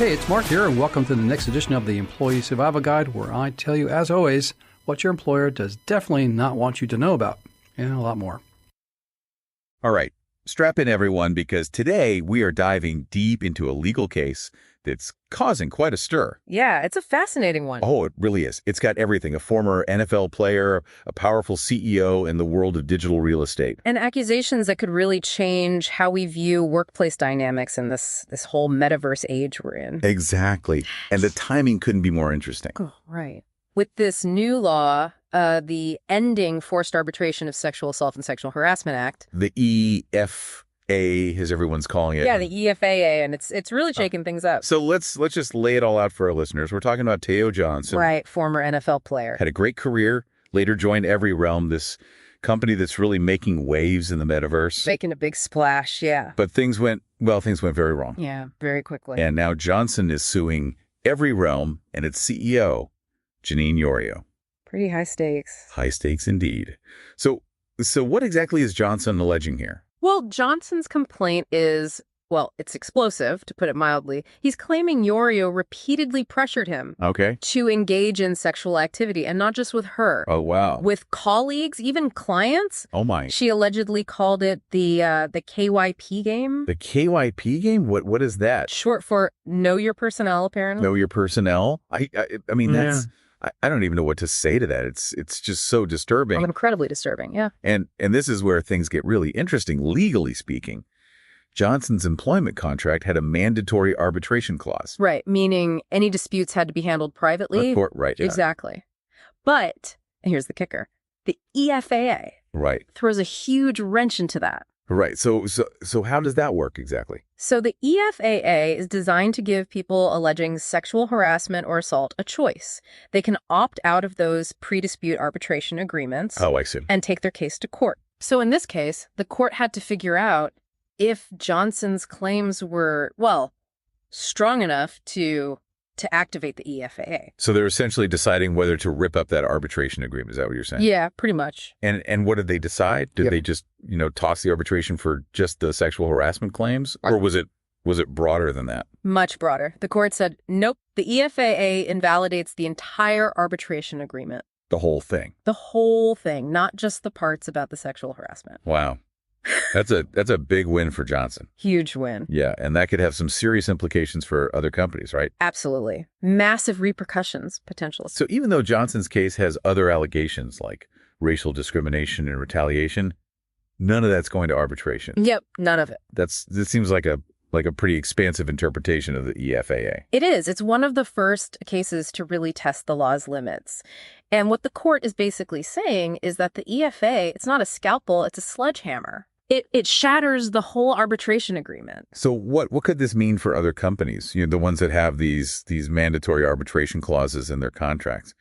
Hey, it's Mark here, and welcome to the next edition of the Employee Survival Guide, where I tell you, as always, what your employer does definitely not want you to know about, and a lot more. All right, strap in everyone, because today we are diving deep into a legal case that's causing quite a stir. Yeah, it's a fascinating one. Oh, it really is. It's got everything: a former NFL player, a powerful CEO in the world of digital real estate. And accusations that could really change how we view workplace dynamics in this whole metaverse age we're in. Exactly. And the timing couldn't be more interesting. Oh, right. With this new law, the Ending Forced Arbitration of Sexual Assault and Sexual Harassment Act. The EFAA, as everyone's calling it. Yeah, the EFAA, and it's really shaking things up. So let's just lay it all out for our listeners. We're talking about Teyo Johnson. Right, former NFL player. Had a great career, later joined EveryRealm, this company that's really making waves in the metaverse. Making a big splash, yeah. But things went very wrong. Yeah, very quickly. And now Johnson is suing EveryRealm and its CEO, Janine Yorio. Pretty high stakes. High stakes indeed. So what exactly is Johnson alleging here? Well, Johnson's complaint is, well, it's explosive, to put it mildly. He's claiming Yorio repeatedly pressured him to engage in sexual activity, and not just with her. Oh, wow. With colleagues, even clients. Oh, my. She allegedly called it the KYP game. The KYP game? What is that? Short for Know Your Personnel, apparently. Know Your Personnel? I mean, that's... I don't even know what to say to that. It's just so disturbing. Oh, incredibly disturbing, yeah. And this is where things get really interesting, legally speaking. Johnson's employment contract had a mandatory arbitration clause. Right, meaning any disputes had to be handled privately. Right. Yeah. Exactly. But, and here's the kicker, the EFAA throws a huge wrench into that. Right. So how does that work exactly? So the EFAA is designed to give people alleging sexual harassment or assault a choice. They can opt out of those pre-dispute arbitration agreements. Oh, I see. And take their case to court. So in this case, the court had to figure out if Johnson's claims were, well, strong enough to activate the EFAA. So they're essentially deciding whether to rip up that arbitration agreement. Is that what you're saying? Yeah, pretty much. And what did they decide? Did they just, toss the arbitration for just the sexual harassment claims? Or was it broader than that? Much broader. The court said, nope, the EFAA invalidates the entire arbitration agreement. The whole thing? The whole thing, not just the parts about the sexual harassment. Wow. That's a big win for Johnson. Huge win. Yeah, and that could have some serious implications for other companies, right? Absolutely. Massive repercussions, potentially. So even though Johnson's case has other allegations like racial discrimination and retaliation, none of that's going to arbitration. Yep, none of it. This seems like a pretty expansive interpretation of the EFAA. It is. It's one of the first cases to really test the law's limits. And what the court is basically saying is that the EFA, it's not a scalpel, it's a sledgehammer. It shatters the whole arbitration agreement. So what could this mean for other companies? The ones that have these mandatory arbitration clauses in their contracts.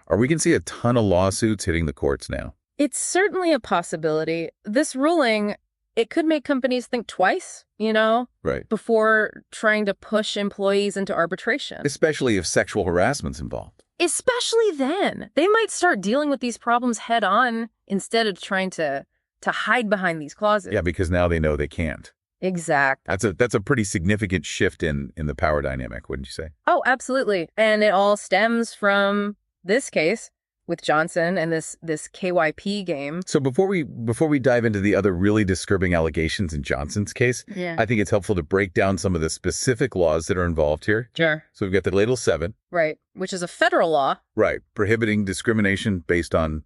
Are we going to see a ton of lawsuits hitting the courts now? It's certainly a possibility. This ruling, it could make companies think twice, right, before trying to push employees into arbitration. Especially if sexual harassment's involved. Especially then. They might start dealing with these problems head on instead of trying to hide behind these clauses. Yeah, because now they know they can't. Exactly. That's a pretty significant shift in the power dynamic, wouldn't you say? Oh, absolutely. And it all stems from this case with Johnson and this KYP game. So before we dive into the other really disturbing allegations in Johnson's case, I think it's helpful to break down some of the specific laws that are involved here. Sure. So we've got the Title 7. Right, which is a federal law. Right, prohibiting discrimination based on,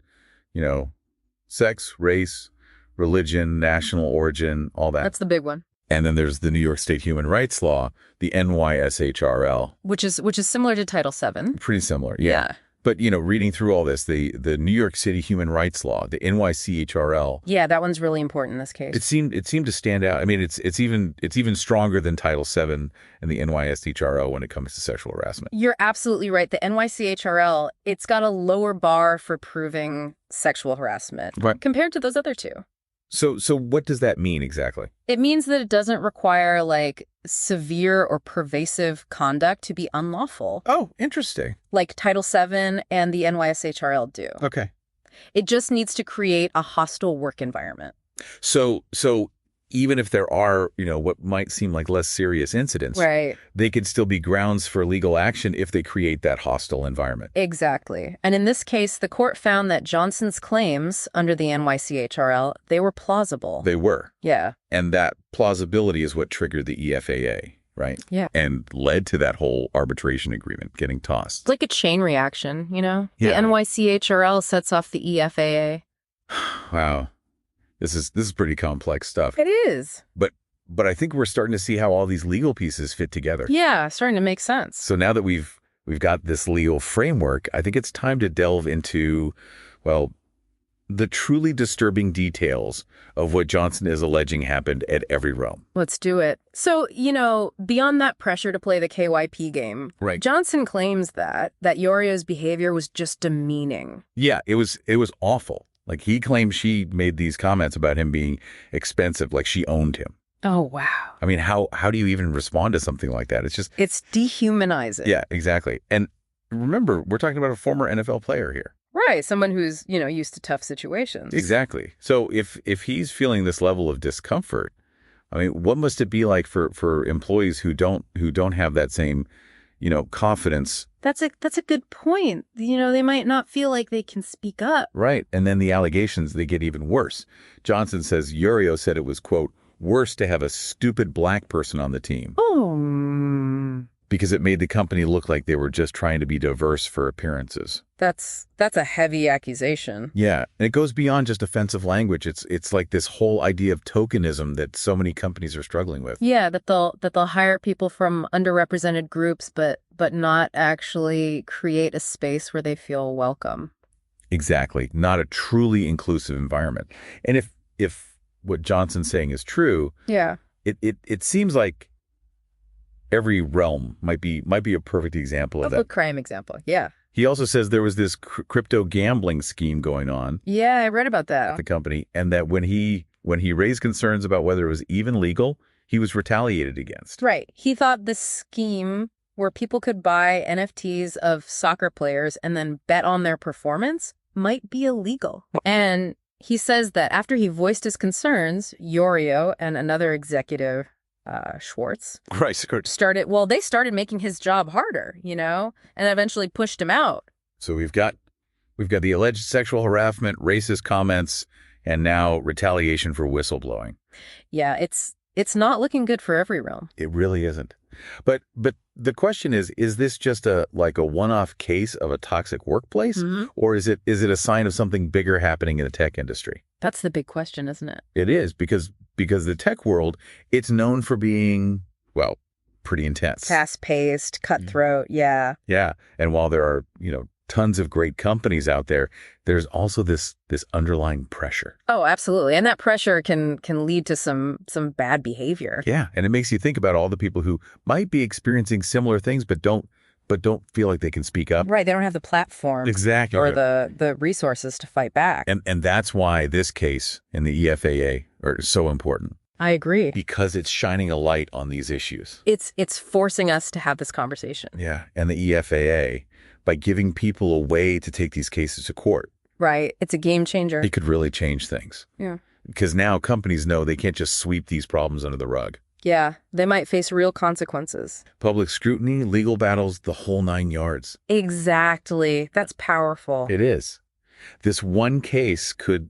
sex, race, religion, national origin, all that. That's the big one. And then there's the New York State Human Rights Law, the NYSHRL. Which is similar to Title 7. Pretty similar, yeah. But, reading through all this, the New York City Human Rights Law, the NYCHRL. Yeah, that one's really important in this case. It seemed to stand out. I mean, it's even stronger than Title VII and the NYSHRL when it comes to sexual harassment. You're absolutely right. The NYCHRL, it's got a lower bar for proving sexual harassment compared to those other two. So what does that mean exactly? It means that it doesn't require severe or pervasive conduct to be unlawful. Oh, interesting. Like Title VII and the NYSHRL do. Okay. It just needs to create a hostile work environment. So even if there are, what might seem like less serious incidents, Right. they could still be grounds for legal action if they create that hostile environment. Exactly. And in this case, the court found that Johnson's claims under the NYCHRL, they were plausible. They were. Yeah. And that plausibility is what triggered the EFAA, right? Yeah. And led to that whole arbitration agreement getting tossed. It's like a chain reaction, Yeah. The NYCHRL sets off the EFAA. Wow. This is pretty complex stuff. It is. But I think we're starting to see how all these legal pieces fit together. Yeah, starting to make sense. So now that we've got this legal framework, I think it's time to delve into, well, the truly disturbing details of what Johnson is alleging happened at EveryRealm. Let's do it. So, beyond that pressure to play the KYP game, Right. Johnson claims that Yorio's behavior was just demeaning. Yeah, it was awful. Like, he claims she made these comments about him being expensive, like she owned him. Oh, wow. I mean, how do you even respond to something like that? It's just... It's dehumanizing. Yeah, exactly. And remember, we're talking about a former NFL player here. Right, someone who's, used to tough situations. Exactly. So if he's feeling this level of discomfort, I mean, what must it be like for employees who don't have that same, confidence? That's a good point. They might not feel like they can speak up. Right. And then the allegations, they get even worse. Johnson says Yorio said it was, quote, worse to have a stupid black person on the team. Oh. Because it made the company look like they were just trying to be diverse for appearances. That's a heavy accusation. Yeah. And it goes beyond just offensive language. It's like this whole idea of tokenism that so many companies are struggling with. Yeah, that they'll hire people from underrepresented groups, but not actually create a space where they feel welcome. Exactly. Not a truly inclusive environment. And if what Johnson's saying is true, yeah, it seems like EveryRealm might be a perfect example of that. A crime example. Yeah. He also says there was this crypto gambling scheme going on. Yeah, I read about that. At the company, and that when he raised concerns about whether it was even legal, he was retaliated against. Right. He thought this scheme where people could buy NFTs of soccer players and then bet on their performance might be illegal. And he says that after he voiced his concerns, Yorio and another executive, Schwartz, Right. started making his job harder, and eventually pushed him out. So we've got the alleged sexual harassment, racist comments, and now retaliation for whistleblowing. Yeah, it's not looking good for EveryRealm. It really isn't. But the question is this just a one-off case of a toxic workplace, Mm-hmm. or is it a sign of something bigger happening in the tech industry? That's the big question, isn't it? It is, because the tech world, it's known for being, well, pretty intense. Fast-paced, cutthroat, yeah. Yeah. And while there are, tons of great companies out there, there's also this underlying pressure. Oh, absolutely. And that pressure can lead to some bad behavior. Yeah. And it makes you think about all the people who might be experiencing similar things but don't feel like they can speak up. Right. They don't have the platform. Exactly. Or the resources to fight back. And that's why this case and the EFAA are so important. I agree. Because it's shining a light on these issues. It's forcing us to have this conversation. Yeah. And the EFAA, by giving people a way to take these cases to court. Right. It's a game changer. It could really change things. Yeah. Because now companies know they can't just sweep these problems under the rug. Yeah. They might face real consequences. Public scrutiny, legal battles, the whole 9 yards. Exactly. That's powerful. It is. This one case could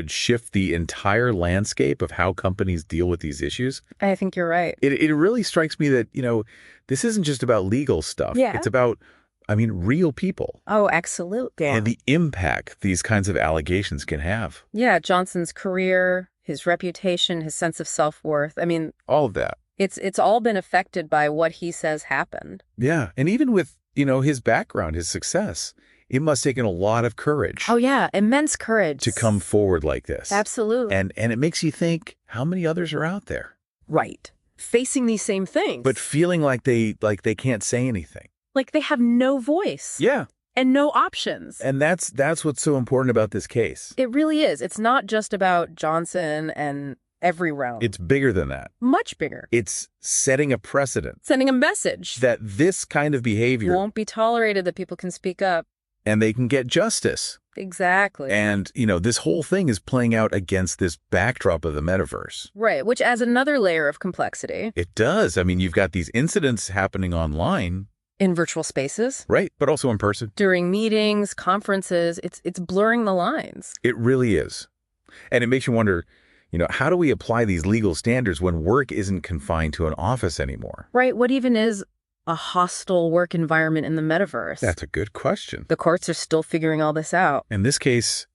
shift the entire landscape of how companies deal with these issues. I think you're right. It really strikes me that, this isn't just about legal stuff. Yeah. It's about, real people. Oh, absolutely. And the impact these kinds of allegations can have. Yeah, Johnson's career, his reputation, his sense of self-worth. All of that. It's all been affected by what he says happened. Yeah. And even with, his background, his success, it must have taken a lot of courage. Oh, yeah. Immense courage. To come forward like this. Absolutely. And it makes you think, how many others are out there? Right. Facing these same things. But feeling like they can't say anything. Like they have no voice. Yeah. And no options. And that's what's so important about this case. It really is. It's not just about Johnson and EveryRealm. It's bigger than that. Much bigger. It's setting a precedent. Sending a message. That this kind of behavior won't be tolerated, that people can speak up. And they can get justice. Exactly. And, this whole thing is playing out against this backdrop of the metaverse. Right, which adds another layer of complexity. It does. I mean, you've got these incidents happening online. In virtual spaces. Right, but also in person. During meetings, conferences, it's blurring the lines. It really is. And it makes you wonder, how do we apply these legal standards when work isn't confined to an office anymore? Right, what even is a hostile work environment in the metaverse? That's a good question. The courts are still figuring all this out. In this case,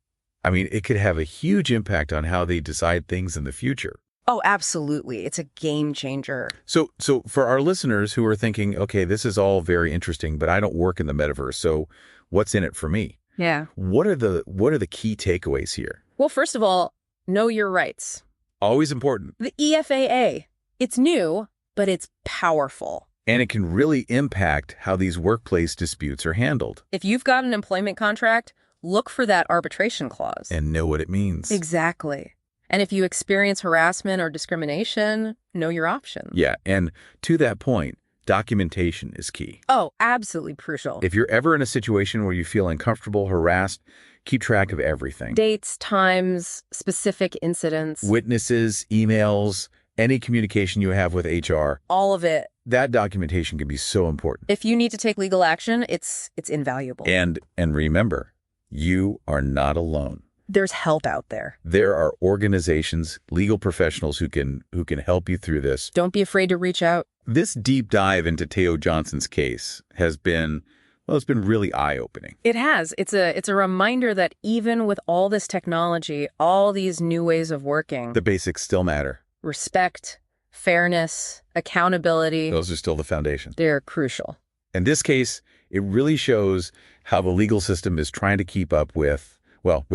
it could have a huge impact on how they decide things in the future. Oh, absolutely. It's a game changer. So for our listeners who are thinking, okay, this is all very interesting, but I don't work in the metaverse, so what's in it for me? Yeah. What are the key takeaways here? Well, first of all, know your rights. Always important. The EFAA. It's new, but it's powerful. And it can really impact how these workplace disputes are handled. If you've got an employment contract, look for that arbitration clause. And know what it means. Exactly. And if you experience harassment or discrimination, know your options. Yeah, and to that point, documentation is key. Oh, absolutely crucial. If you're ever in a situation where you feel uncomfortable, harassed, keep track of everything. Dates, times, specific incidents. Witnesses, emails, any communication you have with HR. All of it. That documentation can be so important. If you need to take legal action, it's invaluable. And remember, you are not alone. There's help out there. There are organizations, legal professionals who can help you through this. Don't be afraid to reach out. This deep dive into Teyo Johnson's case has been, it's been really eye-opening. It has. It's a reminder that even with all this technology, all these new ways of working, the basics still matter. Respect, fairness, accountability. Those are still the foundation. They're crucial. In this case, it really shows how the legal system is trying to keep up with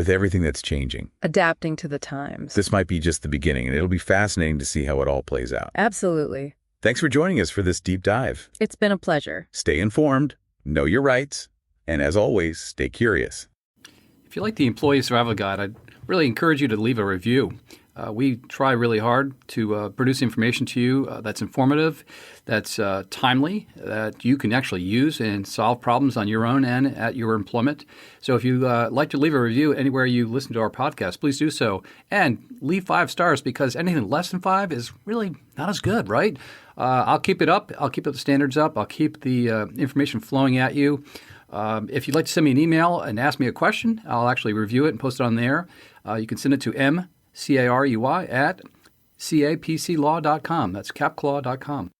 everything that's changing. Adapting to the times. This might be just the beginning, and it'll be fascinating to see how it all plays out. Absolutely. Thanks for joining us for this deep dive. It's been a pleasure. Stay informed, know your rights, and as always, stay curious. If you like the Employee Survival Guide, I'd really encourage you to leave a review. We try really hard to produce information to you that's informative, that's timely, that you can actually use and solve problems on your own and at your employment. So if you'd like to leave a review anywhere you listen to our podcast, please do so. And leave 5 stars, because anything less than 5 is really not as good, right? I'll keep it up. I'll keep the standards up. I'll keep the information flowing at you. If you'd like to send me an email and ask me a question, I'll actually review it and post it on there. You can send it to mcarey@capclaw.com. That's capclaw.com.